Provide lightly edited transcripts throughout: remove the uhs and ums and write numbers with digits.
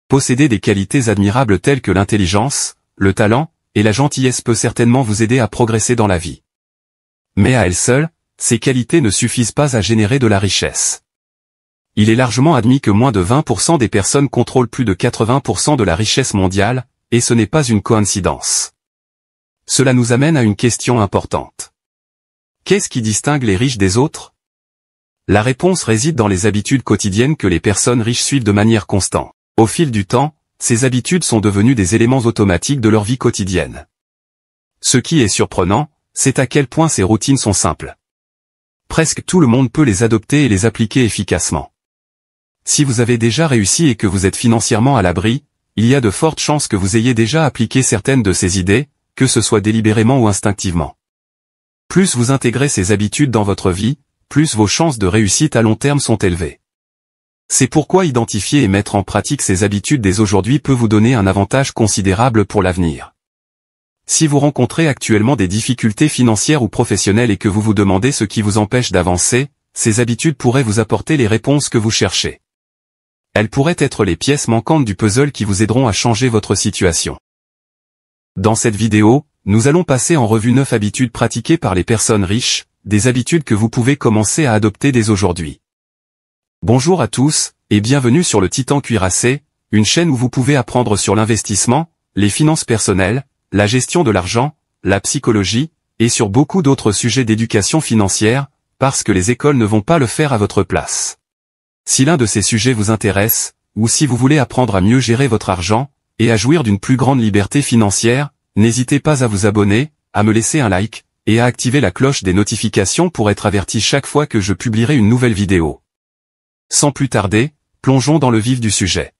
Posséder des qualités admirables telles que l'intelligence, le talent, et la gentillesse peut certainement vous aider à progresser dans la vie. Mais à elles seules, ces qualités ne suffisent pas à générer de la richesse. Il est largement admis que moins de 20% des personnes contrôlent plus de 80% de la richesse mondiale, et ce n'est pas une coïncidence. Cela nous amène à une question importante. Qu'est-ce qui distingue les riches des autres? La réponse réside dans les habitudes quotidiennes que les personnes riches suivent de manière constante. Au fil du temps, ces habitudes sont devenues des éléments automatiques de leur vie quotidienne. Ce qui est surprenant, c'est à quel point ces routines sont simples. Presque tout le monde peut les adopter et les appliquer efficacement. Si vous avez déjà réussi et que vous êtes financièrement à l'abri, il y a de fortes chances que vous ayez déjà appliqué certaines de ces idées, que ce soit délibérément ou instinctivement. Plus vous intégrez ces habitudes dans votre vie, plus vos chances de réussite à long terme sont élevées. C'est pourquoi identifier et mettre en pratique ces habitudes dès aujourd'hui peut vous donner un avantage considérable pour l'avenir. Si vous rencontrez actuellement des difficultés financières ou professionnelles et que vous vous demandez ce qui vous empêche d'avancer, ces habitudes pourraient vous apporter les réponses que vous cherchez. Elles pourraient être les pièces manquantes du puzzle qui vous aideront à changer votre situation. Dans cette vidéo, nous allons passer en revue 9 habitudes pratiquées par les personnes riches, des habitudes que vous pouvez commencer à adopter dès aujourd'hui. Bonjour à tous, et bienvenue sur le Titan Cuirassé, une chaîne où vous pouvez apprendre sur l'investissement, les finances personnelles, la gestion de l'argent, la psychologie, et sur beaucoup d'autres sujets d'éducation financière, parce que les écoles ne vont pas le faire à votre place. Si l'un de ces sujets vous intéresse, ou si vous voulez apprendre à mieux gérer votre argent, et à jouir d'une plus grande liberté financière, n'hésitez pas à vous abonner, à me laisser un like, et à activer la cloche des notifications pour être averti chaque fois que je publierai une nouvelle vidéo. Sans plus tarder, plongeons dans le vif du sujet.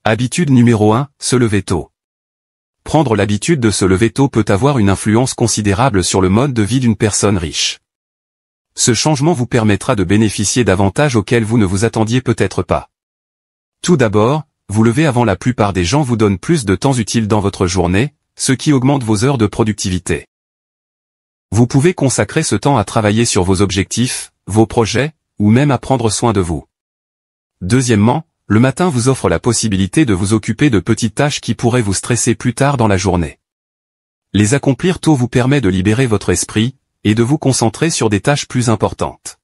Habitude numéro 1, se lever tôt. Prendre l'habitude de se lever tôt peut avoir une influence considérable sur le mode de vie d'une personne riche. Ce changement vous permettra de bénéficier d'avantages auxquels vous ne vous attendiez peut-être pas. Tout d'abord, vous lever avant la plupart des gens vous donne plus de temps utile dans votre journée, ce qui augmente vos heures de productivité. Vous pouvez consacrer ce temps à travailler sur vos objectifs, vos projets, ou même à prendre soin de vous. Deuxièmement, le matin vous offre la possibilité de vous occuper de petites tâches qui pourraient vous stresser plus tard dans la journée. Les accomplir tôt vous permet de libérer votre esprit, et de vous concentrer sur des tâches plus importantes.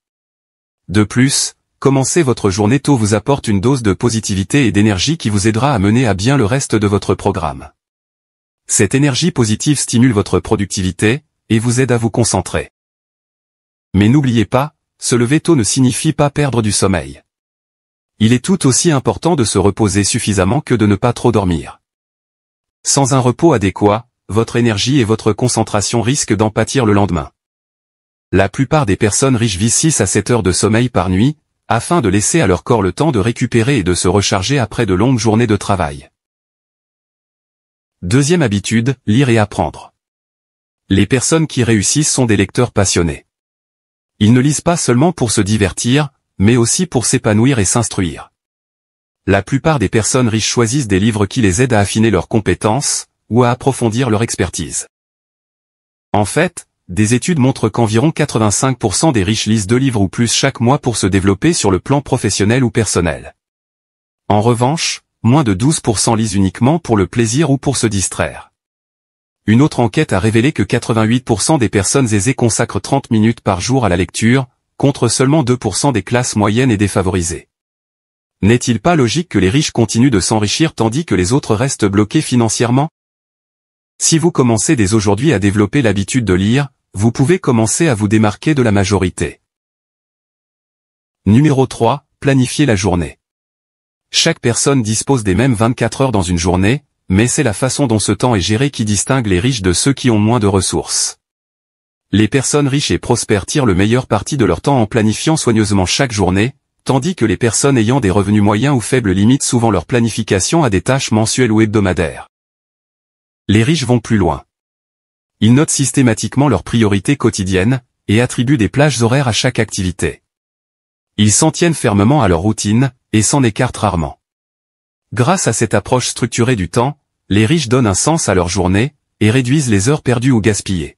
De plus, commencer votre journée tôt vous apporte une dose de positivité et d'énergie qui vous aidera à mener à bien le reste de votre programme. Cette énergie positive stimule votre productivité, et vous aide à vous concentrer. Mais n'oubliez pas, se lever tôt ne signifie pas perdre du sommeil. Il est tout aussi important de se reposer suffisamment que de ne pas trop dormir. Sans un repos adéquat, votre énergie et votre concentration risquent d'en pâtir le lendemain. La plupart des personnes riches visent 6 à 7 heures de sommeil par nuit, afin de laisser à leur corps le temps de récupérer et de se recharger après de longues journées de travail. Deuxième habitude, lire et apprendre. Les personnes qui réussissent sont des lecteurs passionnés. Ils ne lisent pas seulement pour se divertir, mais aussi pour s'épanouir et s'instruire. La plupart des personnes riches choisissent des livres qui les aident à affiner leurs compétences, ou à approfondir leur expertise. En fait, des études montrent qu'environ 85% des riches lisent 2 livres ou plus chaque mois pour se développer sur le plan professionnel ou personnel. En revanche, moins de 12% lisent uniquement pour le plaisir ou pour se distraire. Une autre enquête a révélé que 88% des personnes aisées consacrent 30 minutes par jour à la lecture, contre seulement 2% des classes moyennes et défavorisées. N'est-il pas logique que les riches continuent de s'enrichir tandis que les autres restent bloqués financièrement? Si vous commencez dès aujourd'hui à développer l'habitude de lire, vous pouvez commencer à vous démarquer de la majorité. Numéro 3, planifier la journée. Chaque personne dispose des mêmes 24 heures dans une journée, mais c'est la façon dont ce temps est géré qui distingue les riches de ceux qui ont moins de ressources. Les personnes riches et prospères tirent le meilleur parti de leur temps en planifiant soigneusement chaque journée, tandis que les personnes ayant des revenus moyens ou faibles limitent souvent leur planification à des tâches mensuelles ou hebdomadaires. Les riches vont plus loin. Ils notent systématiquement leurs priorités quotidiennes, et attribuent des plages horaires à chaque activité. Ils s'en tiennent fermement à leur routine, et s'en écartent rarement. Grâce à cette approche structurée du temps, les riches donnent un sens à leur journée, et réduisent les heures perdues ou gaspillées.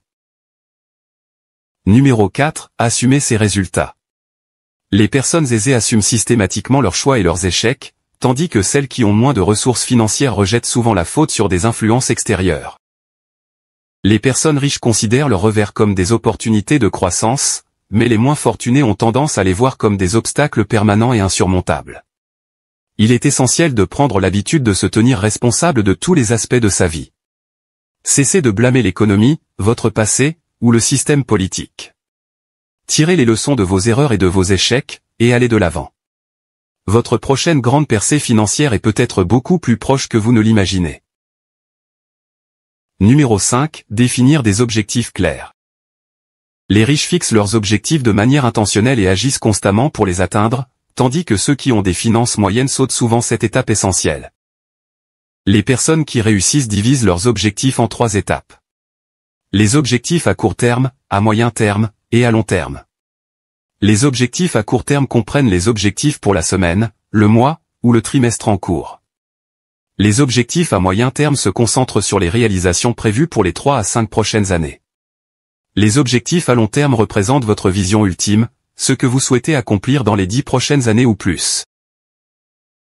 Numéro 4, assumer ses résultats. Les personnes aisées assument systématiquement leurs choix et leurs échecs, tandis que celles qui ont moins de ressources financières rejettent souvent la faute sur des influences extérieures. Les personnes riches considèrent leurs revers comme des opportunités de croissance, mais les moins fortunés ont tendance à les voir comme des obstacles permanents et insurmontables. Il est essentiel de prendre l'habitude de se tenir responsable de tous les aspects de sa vie. Cessez de blâmer l'économie, votre passé, ou le système politique. Tirez les leçons de vos erreurs et de vos échecs, et allez de l'avant. Votre prochaine grande percée financière est peut-être beaucoup plus proche que vous ne l'imaginez. Numéro 5. Définir des objectifs clairs. Les riches fixent leurs objectifs de manière intentionnelle et agissent constamment pour les atteindre, tandis que ceux qui ont des finances moyennes sautent souvent cette étape essentielle. Les personnes qui réussissent divisent leurs objectifs en 3 étapes. Les objectifs à court terme, à moyen terme, et à long terme. Les objectifs à court terme comprennent les objectifs pour la semaine, le mois, ou le trimestre en cours. Les objectifs à moyen terme se concentrent sur les réalisations prévues pour les 3 à 5 prochaines années. Les objectifs à long terme représentent votre vision ultime, ce que vous souhaitez accomplir dans les 10 prochaines années ou plus.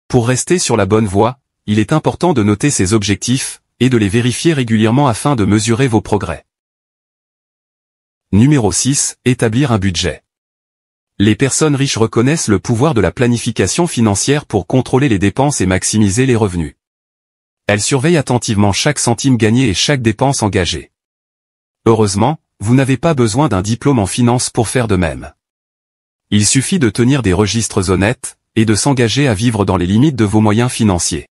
Pour rester sur la bonne voie, il est important de noter ces objectifs, et de les vérifier régulièrement afin de mesurer vos progrès. Numéro 6. Établir un budget. Les personnes riches reconnaissent le pouvoir de la planification financière pour contrôler les dépenses et maximiser les revenus. Elles surveillent attentivement chaque centime gagné et chaque dépense engagée. Heureusement, vous n'avez pas besoin d'un diplôme en finance pour faire de même. Il suffit de tenir des registres honnêtes, et de s'engager à vivre dans les limites de vos moyens financiers.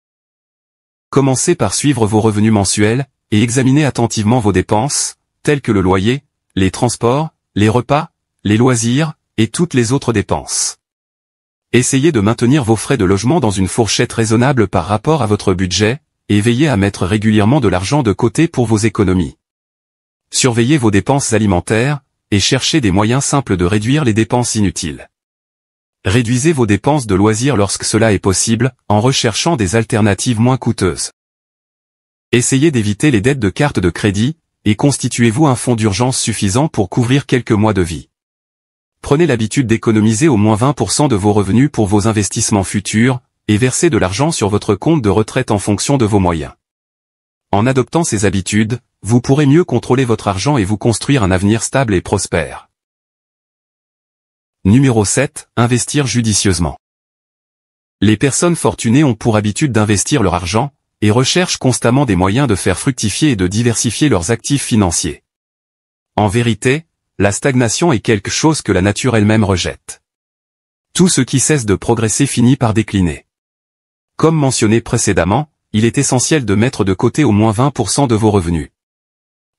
Commencez par suivre vos revenus mensuels, et examinez attentivement vos dépenses, telles que le loyer, les transports, les repas, les loisirs, et toutes les autres dépenses. Essayez de maintenir vos frais de logement dans une fourchette raisonnable par rapport à votre budget, et veillez à mettre régulièrement de l'argent de côté pour vos économies. Surveillez vos dépenses alimentaires, et cherchez des moyens simples de réduire les dépenses inutiles. Réduisez vos dépenses de loisirs lorsque cela est possible, en recherchant des alternatives moins coûteuses. Essayez d'éviter les dettes de carte de crédit, et constituez-vous un fonds d'urgence suffisant pour couvrir quelques mois de vie. Prenez l'habitude d'économiser au moins 20% de vos revenus pour vos investissements futurs, et versez de l'argent sur votre compte de retraite en fonction de vos moyens. En adoptant ces habitudes, vous pourrez mieux contrôler votre argent et vous construire un avenir stable et prospère. Numéro 7. Investir judicieusement. Les personnes fortunées ont pour habitude d'investir leur argent, et recherchent constamment des moyens de faire fructifier et de diversifier leurs actifs financiers. En vérité, la stagnation est quelque chose que la nature elle-même rejette. Tout ce qui cesse de progresser finit par décliner. Comme mentionné précédemment, il est essentiel de mettre de côté au moins 20% de vos revenus.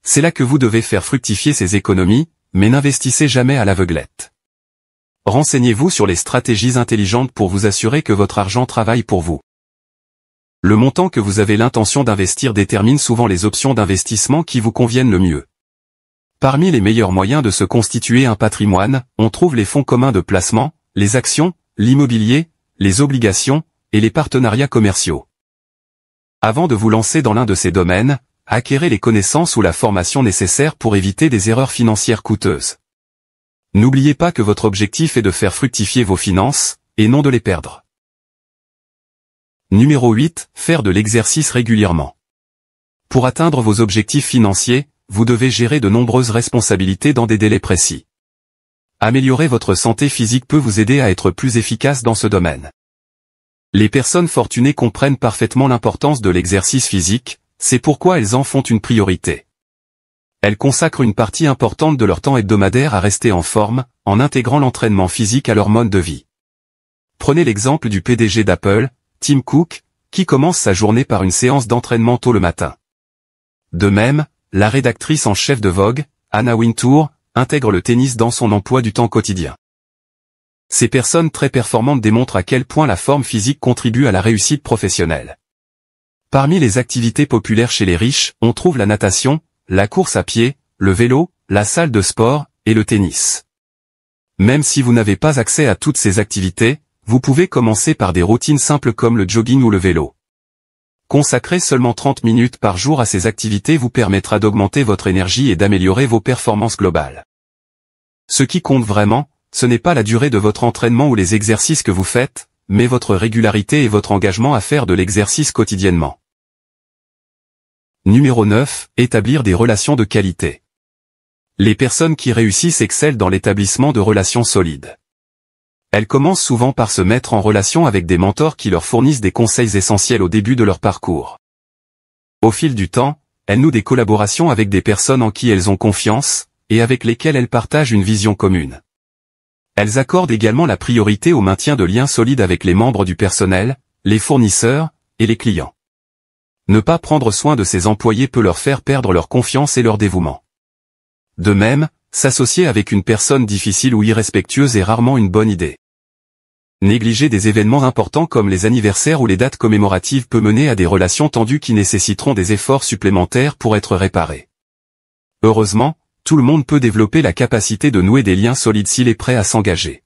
C'est là que vous devez faire fructifier ces économies, mais n'investissez jamais à l'aveuglette. Renseignez-vous sur les stratégies intelligentes pour vous assurer que votre argent travaille pour vous. Le montant que vous avez l'intention d'investir détermine souvent les options d'investissement qui vous conviennent le mieux. Parmi les meilleurs moyens de se constituer un patrimoine, on trouve les fonds communs de placement, les actions, l'immobilier, les obligations, et les partenariats commerciaux. Avant de vous lancer dans l'un de ces domaines, acquérez les connaissances ou la formation nécessaires pour éviter des erreurs financières coûteuses. N'oubliez pas que votre objectif est de faire fructifier vos finances, et non de les perdre. Numéro 8. Faire de l'exercice régulièrement. Pour atteindre vos objectifs financiers, vous devez gérer de nombreuses responsabilités dans des délais précis. Améliorer votre santé physique peut vous aider à être plus efficace dans ce domaine. Les personnes fortunées comprennent parfaitement l'importance de l'exercice physique, c'est pourquoi elles en font une priorité. Elles consacrent une partie importante de leur temps hebdomadaire à rester en forme, en intégrant l'entraînement physique à leur mode de vie. Prenez l'exemple du PDG d'Apple, Tim Cook, qui commence sa journée par une séance d'entraînement tôt le matin. De même, la rédactrice en chef de Vogue, Anna Wintour, intègre le tennis dans son emploi du temps quotidien. Ces personnes très performantes démontrent à quel point la forme physique contribue à la réussite professionnelle. Parmi les activités populaires chez les riches, on trouve la natation, la course à pied, le vélo, la salle de sport, et le tennis. Même si vous n'avez pas accès à toutes ces activités, vous pouvez commencer par des routines simples comme le jogging ou le vélo. Consacrer seulement 30 minutes par jour à ces activités vous permettra d'augmenter votre énergie et d'améliorer vos performances globales. Ce qui compte vraiment, ce n'est pas la durée de votre entraînement ou les exercices que vous faites, mais votre régularité et votre engagement à faire de l'exercice quotidiennement. Numéro 9. Établir des relations de qualité. Les personnes qui réussissent excellent dans l'établissement de relations solides. Elles commencent souvent par se mettre en relation avec des mentors qui leur fournissent des conseils essentiels au début de leur parcours. Au fil du temps, elles nouent des collaborations avec des personnes en qui elles ont confiance, et avec lesquelles elles partagent une vision commune. Elles accordent également la priorité au maintien de liens solides avec les membres du personnel, les fournisseurs, et les clients. Ne pas prendre soin de ses employés peut leur faire perdre leur confiance et leur dévouement. De même, s'associer avec une personne difficile ou irrespectueuse est rarement une bonne idée. Négliger des événements importants comme les anniversaires ou les dates commémoratives peut mener à des relations tendues qui nécessiteront des efforts supplémentaires pour être réparées. Heureusement, tout le monde peut développer la capacité de nouer des liens solides s'il est prêt à s'engager.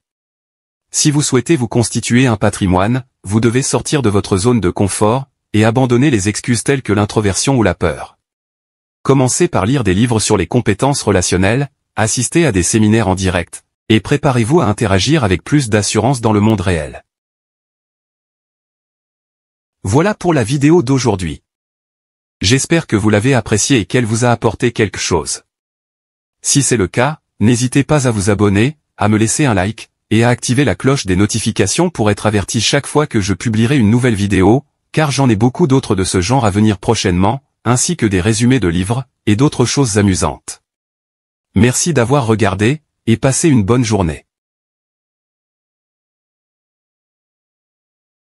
Si vous souhaitez vous constituer un patrimoine, vous devez sortir de votre zone de confort, et abandonner les excuses telles que l'introversion ou la peur. Commencez par lire des livres sur les compétences relationnelles, assistez à des séminaires en direct, et préparez-vous à interagir avec plus d'assurance dans le monde réel. Voilà pour la vidéo d'aujourd'hui. J'espère que vous l'avez appréciée et qu'elle vous a apporté quelque chose. Si c'est le cas, n'hésitez pas à vous abonner, à me laisser un like, et à activer la cloche des notifications pour être averti chaque fois que je publierai une nouvelle vidéo, car j'en ai beaucoup d'autres de ce genre à venir prochainement, ainsi que des résumés de livres, et d'autres choses amusantes. Merci d'avoir regardé, et passez une bonne journée.